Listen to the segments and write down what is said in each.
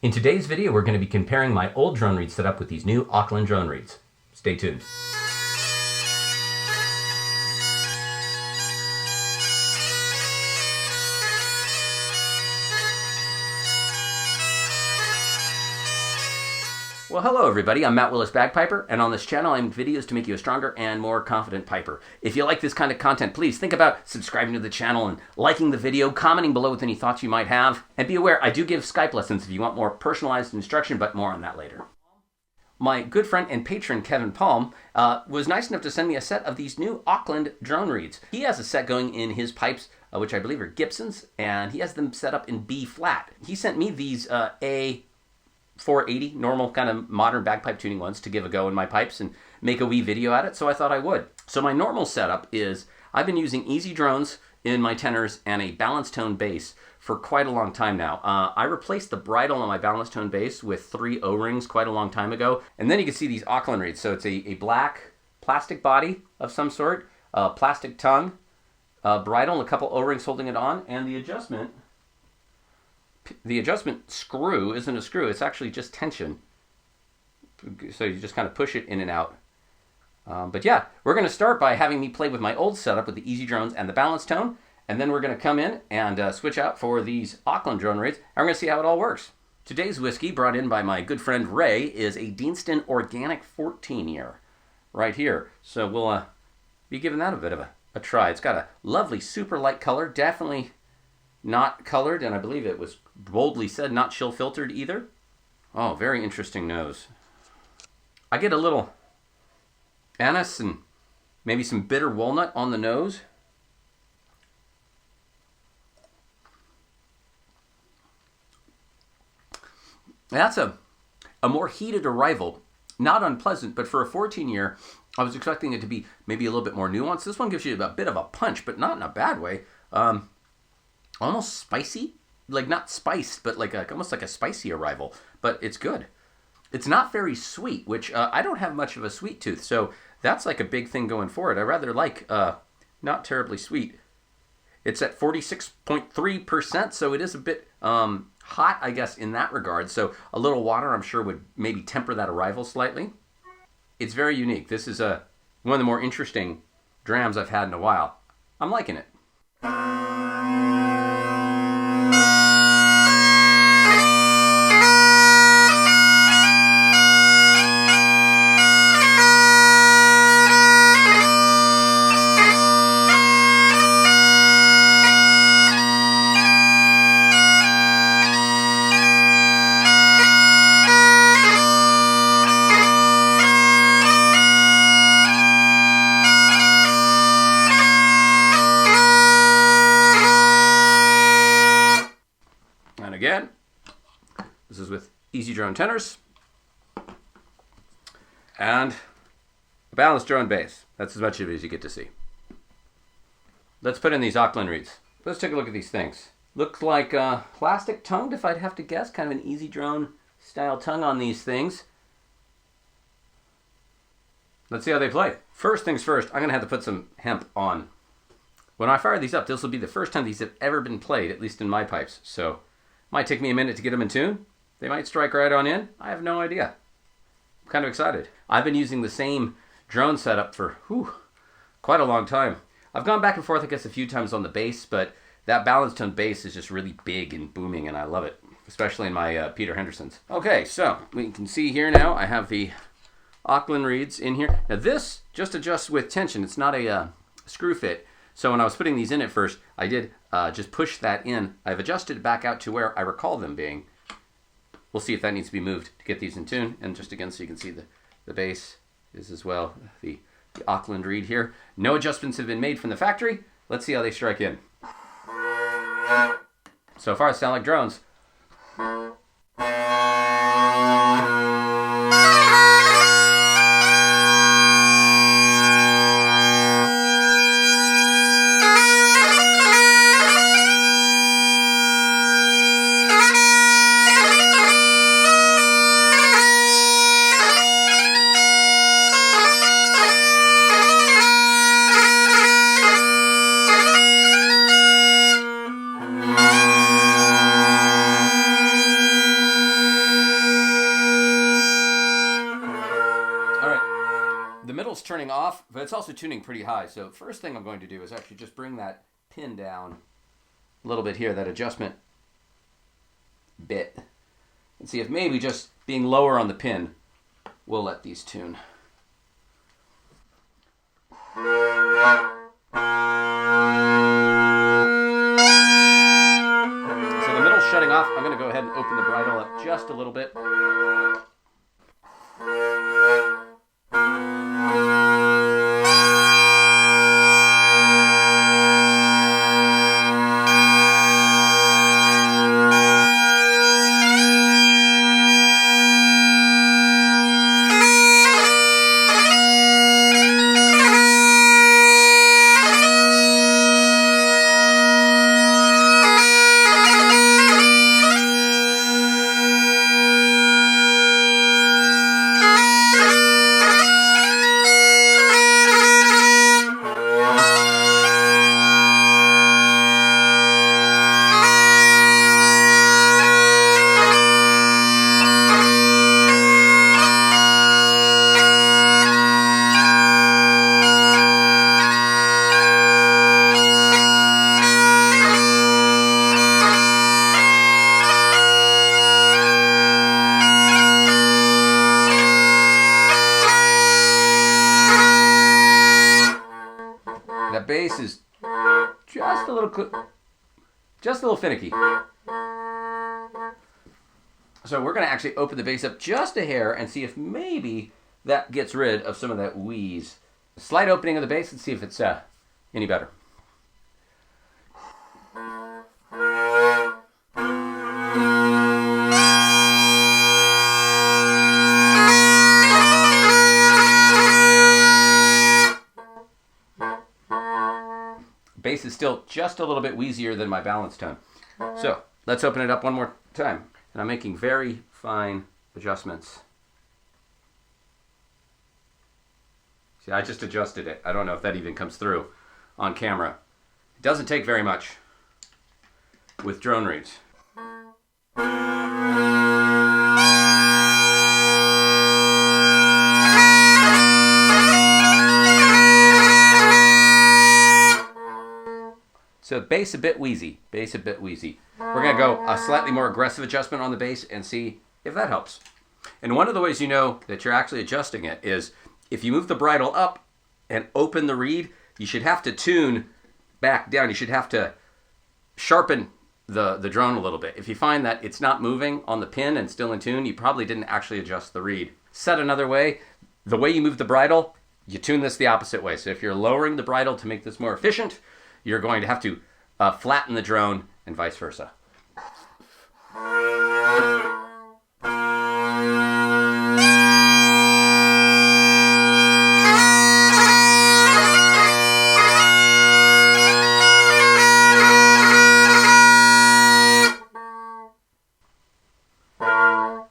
In today's video, we're going to be comparing my old drone reed setup with these new Ackland drone reeds. Stay tuned. Well, hello everybody, I'm Matt Willis Bagpiper, and on this channel I make videos to make you a stronger and more confident piper. If you like this kind of content, please think about subscribing to the channel and liking the video, commenting below with any thoughts you might have, and be aware I do give Skype lessons if you want more personalized instruction, but more on that later. My good friend and patron Kevin Palm was nice enough to send me a set of these new Ackland drone reeds. He has a set going in his pipes, which I believe are Gibsons, and he has them set up in B flat. He sent me these A480, normal kind of modern bagpipe tuning ones to give a go in my pipes and make a wee video at it, so I thought I would. So my normal setup is I've been using Ezeedrones in my tenors and a balanced tone bass for quite a long time now. I replaced the bridle on my balanced tone bass with 3 O-rings quite a long time ago. And then you can see these Ackland reeds. So it's a black plastic body of some sort, plastic tongue, bridle, and a couple O-rings holding it on, and the adjustment screw isn't a screw, it's actually just tension. So you just kind of push it in and out. But yeah, we're going to start by having me play with my old setup with the Ezeedrones and the balanced tone, and then we're going to come in and switch out for these Ackland drone reeds, and we're going to see how it all works. Today's whiskey, brought in by my good friend Ray, is a Deanston Organic 14-year right here. So we'll be giving that a bit of a try. It's got a lovely super light color, definitely not colored, and I believe it was boldly said not chill filtered either. Oh, very interesting nose. I get a little anise and maybe some bitter walnut on the nose. That's a more heated arrival. Not unpleasant, but for a 14-year, I was expecting it to be maybe a little bit more nuanced. This one gives you a bit of a punch, but not in a bad way. Almost spicy, like not spiced, but like almost like a spicy arrival, but it's good. It's not very sweet, which I don't have much of a sweet tooth, so that's like a big thing going forward. I rather like not terribly sweet. It's at 46.3%, so it is a bit hot, I guess, in that regard. So a little water, I'm sure, would maybe temper that arrival slightly. It's very unique. This is one of the more interesting drams I've had in a while. I'm liking it. Again, this is with Ezeedrone tenors and a balanced drone bass. That's as much of it as you get to see. Let's put in these Ackland reeds. Let's take a look at these things. Looks like plastic tongued, if I'd have to guess, kind of an Ezeedrone style tongue on these things. Let's see how they play. First things first, I'm going to have to put some hemp on. When I fire these up, this will be the first time these have ever been played, at least in my pipes. So might take me a minute to get them in tune. They might strike right on in. I have no idea. I'm kind of excited. I've been using the same drone setup for quite a long time. I've gone back and forth, I guess, a few times on the bass, but that balanced tone bass is just really big and booming, and I love it, especially in my Peter Hendersons. Okay, so we can see here now I have the Ackland reeds in here. Now this just adjusts with tension. It's not a screw fit. So when I was putting these in at first, I did just push that in. I've adjusted it back out to where I recall them being. We'll see if that needs to be moved to get these in tune. And just again, so you can see the bass is as well the Ackland reed here. No adjustments have been made from the factory. Let's see how they strike in. So far, they sound like drones. turning off, but it's also tuning pretty high. So first thing I'm going to do is actually just bring that pin down a little bit here, that adjustment bit, and see if maybe just being lower on the pin will let these tune. So the middle's shutting off. I'm going to go ahead and open the bridle up just a little bit. That bass is just a little finicky. So we're going to actually open the bass up just a hair and see if maybe that gets rid of some of that wheeze. Slight opening of the bass and see if it's any better. Bass is still just a little bit wheezier than my balance tone. So let's open it up one more time. And I'm making very fine adjustments. See, I just adjusted it. I don't know if that even comes through on camera. It doesn't take very much with drone reeds. So bass a bit wheezy, bass a bit wheezy. We're gonna go a slightly more aggressive adjustment on the bass and see if that helps. And one of the ways you know that you're actually adjusting it is if you move the bridle up and open the reed, you should have to tune back down. You should have to sharpen the drone a little bit. If you find that it's not moving on the pin and still in tune, you probably didn't actually adjust the reed. Said another way, the way you move the bridle, you tune this the opposite way. So if you're lowering the bridle to make this more efficient, you're going to have to flatten the drone and vice versa.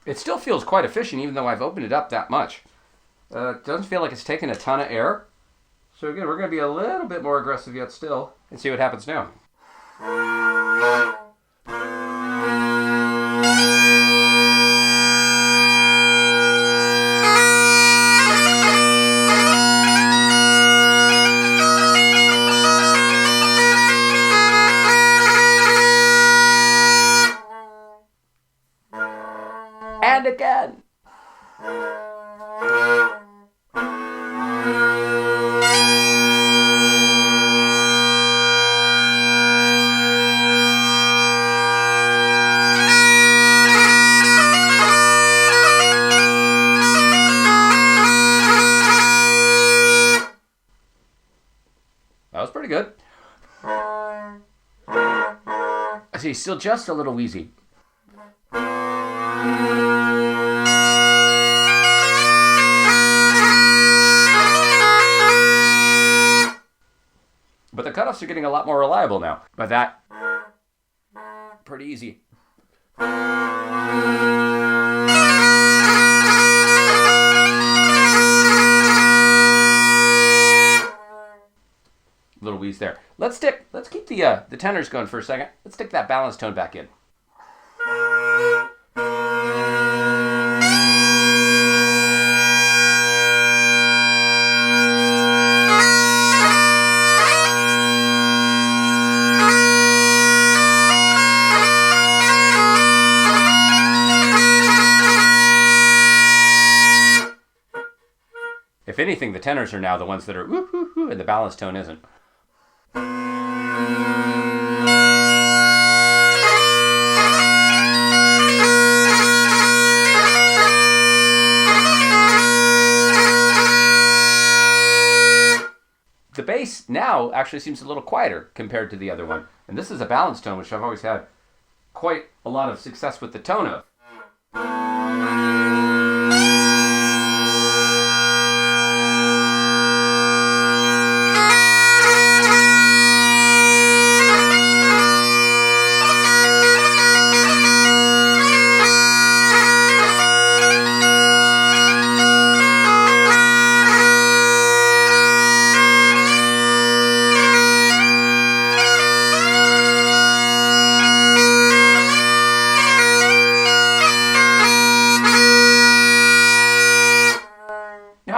It still feels quite efficient even though I've opened it up that much. It doesn't feel like it's taken a ton of air. So again, we're going to be a little bit more aggressive yet still and see what happens now. And again. That was pretty good. I see, still just a little wheezy. But the cutoffs are getting a lot more reliable now. But that, pretty easy. Little wheeze there. Let's keep the tenors going for a second. Let's stick that balance tone back in. If anything, the tenors are now the ones that are whoop, whoop, whoop, and the balance tone isn't. The bass now actually seems a little quieter compared to the other one. And this is a balance tone, which I've always had quite a lot of success with the tone of.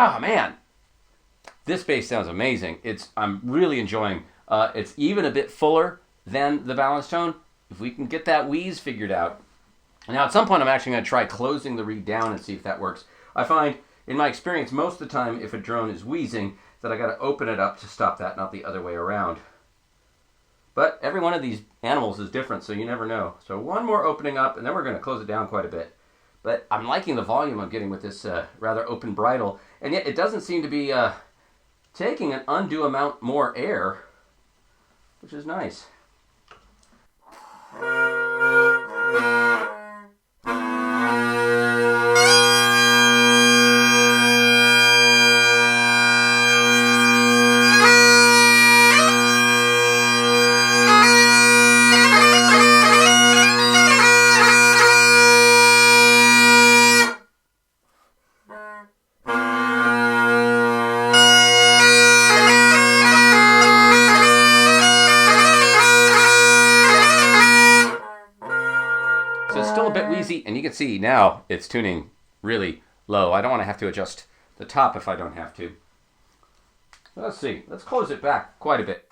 Oh man, this bass sounds amazing. I'm really enjoying. It's even a bit fuller than the balance tone. If we can get that wheeze figured out. Now at some point I'm actually going to try closing the reed down and see if that works. I find in my experience most of the time if a drone is wheezing that I got to open it up to stop that, not the other way around. But every one of these animals is different, so you never know. So one more opening up and then we're going to close it down quite a bit. But I'm liking the volume I'm getting with this rather open bridle. And yet it doesn't seem to be taking an undue amount more air, which is nice. So it's still a bit wheezy, and you can see now it's tuning really low. I don't want to have to adjust the top if I don't have to. Let's see. Let's close it back quite a bit.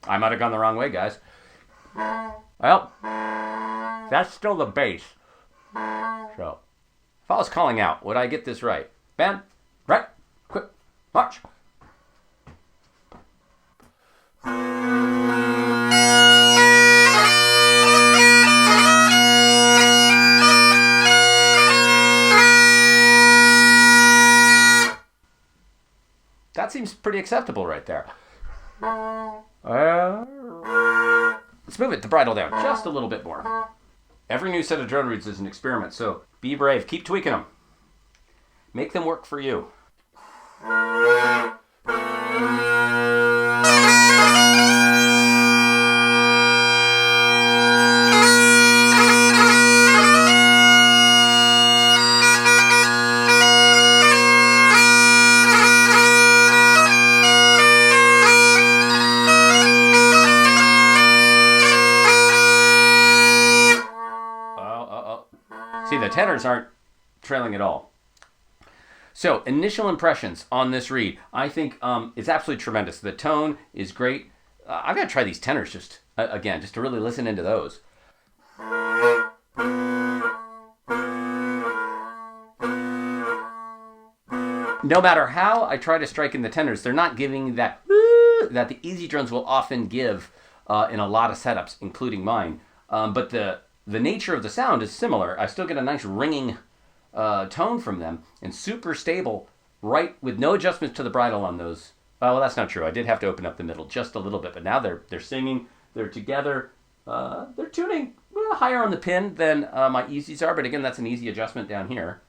I might have gone the wrong way, guys. Well, that's still the bass. So, if I was calling out, would I get this right? Band, right, quick, march. That seems pretty acceptable right there. Let's move it, the bridle down, just a little bit more. Every new set of drone reeds is an experiment, so be brave. Keep tweaking them. Make them work for you. See, the tenors aren't trailing at all. So, initial impressions on this reed. I think it's absolutely tremendous. The tone is great. I've got to try these tenors just to really listen into those. No matter how I try to strike in the tenors, they're not giving that that the Ezeedrones will often give in a lot of setups, including mine. But the nature of the sound is similar. I still get a nice ringing tone from them, and super stable, right, with no adjustments to the bridle on those. Well, that's not true. I did have to open up the middle just a little bit, but now they're singing, they're together, they're tuning higher on the pin than my Ezees are, but again, that's an easy adjustment down here.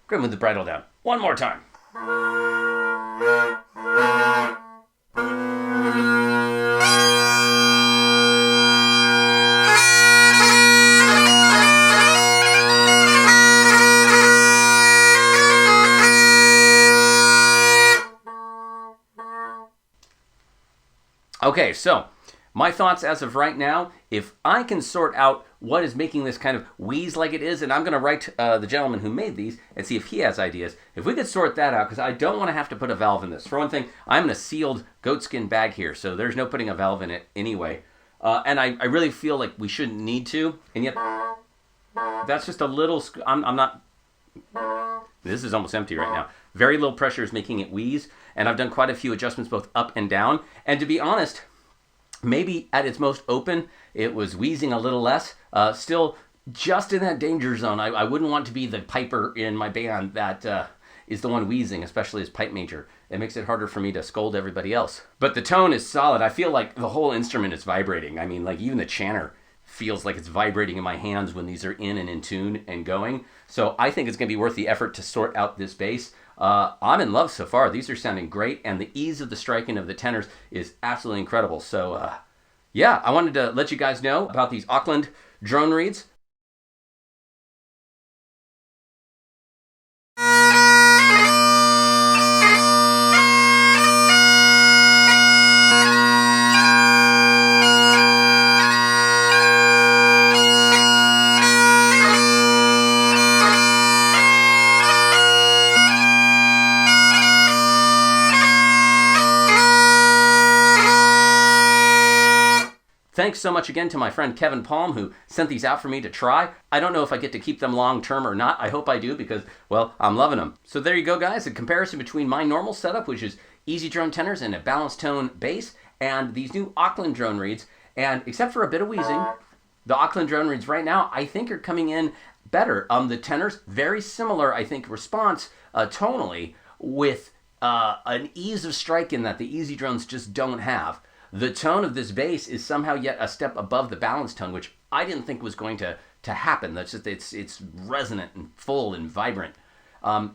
Good, move the bridle down. One more time. Okay, so my thoughts as of right now, if I can sort out what is making this kind of wheeze like it is, and I'm going to write the gentleman who made these and see if he has ideas. If we could sort that out, because I don't want to have to put a valve in this. For one thing, I'm in a sealed goatskin bag here, so there's no putting a valve in it anyway. And I really feel like we shouldn't need to, and yet that's just a little, I'm not, this is almost empty right now. Very low pressure is making it wheeze, and I've done quite a few adjustments both up and down, and to be honest, maybe at its most open, it was wheezing a little less. Still just in that danger zone. I wouldn't want to be the piper in my band that is the one wheezing, especially as pipe major. It makes it harder for me to scold everybody else. But the tone is solid. I feel like the whole instrument is vibrating. I mean, like even the chanter feels like it's vibrating in my hands when these are in and in tune and going. So I think it's going to be worth the effort to sort out this bass. I'm in love so far. These are sounding great, and the ease of the striking of the tenors is absolutely incredible. So, yeah, I wanted to let you guys know about these Ackland drone reeds. Thanks so much again to my friend Kevin Palm, who sent these out for me to try. I don't know if I get to keep them long term or not. I hope I do because, well, I'm loving them. So there you go, guys. A comparison between my normal setup, which is Ezeedrone tenors and a balanced tone bass, and these new Ackland drone reeds. And except for a bit of wheezing, the Ackland drone reeds right now, I think are coming in better. The tenors, very similar, I think, response tonally with an ease of striking that the Ezeedrones just don't have. The tone of this bass is somehow yet a step above the balanced tone, which I didn't think was going to happen. That's just it's resonant and full and vibrant.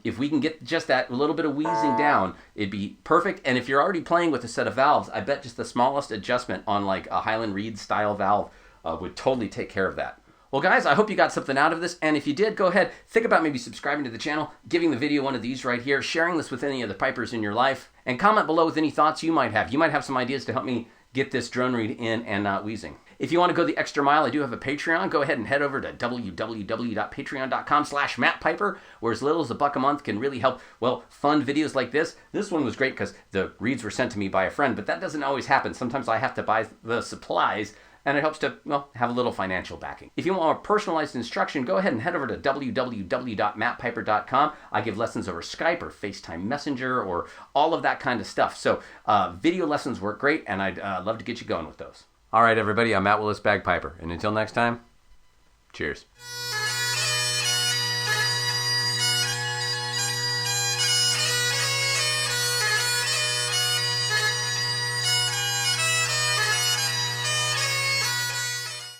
If we can get just that little bit of wheezing down, it'd be perfect. And if you're already playing with a set of valves, I bet just the smallest adjustment on like a Highland Reed style valve would totally take care of that. Well, guys, I hope you got something out of this, and if you did, go ahead, think about maybe subscribing to the channel, giving the video one of these right here, sharing this with any of the pipers in your life, and comment below with any thoughts you might have. You might have some ideas to help me get this drone reed in and not wheezing. If you want to go the extra mile, I do have a Patreon. Go ahead and head over to www.patreon.com/mattpiper, where as little as $1 a month can really help, well, fund videos like this. This one was great because the reeds were sent to me by a friend, but that doesn't always happen. Sometimes I have to buy the supplies, and it helps to, well, have a little financial backing. If you want more personalized instruction, go ahead and head over to www.mattpiper.com. I give lessons over Skype or FaceTime Messenger or all of that kind of stuff. So video lessons work great, and I'd love to get you going with those. All right, everybody, I'm Matt Willis Bagpiper, and until next time, cheers.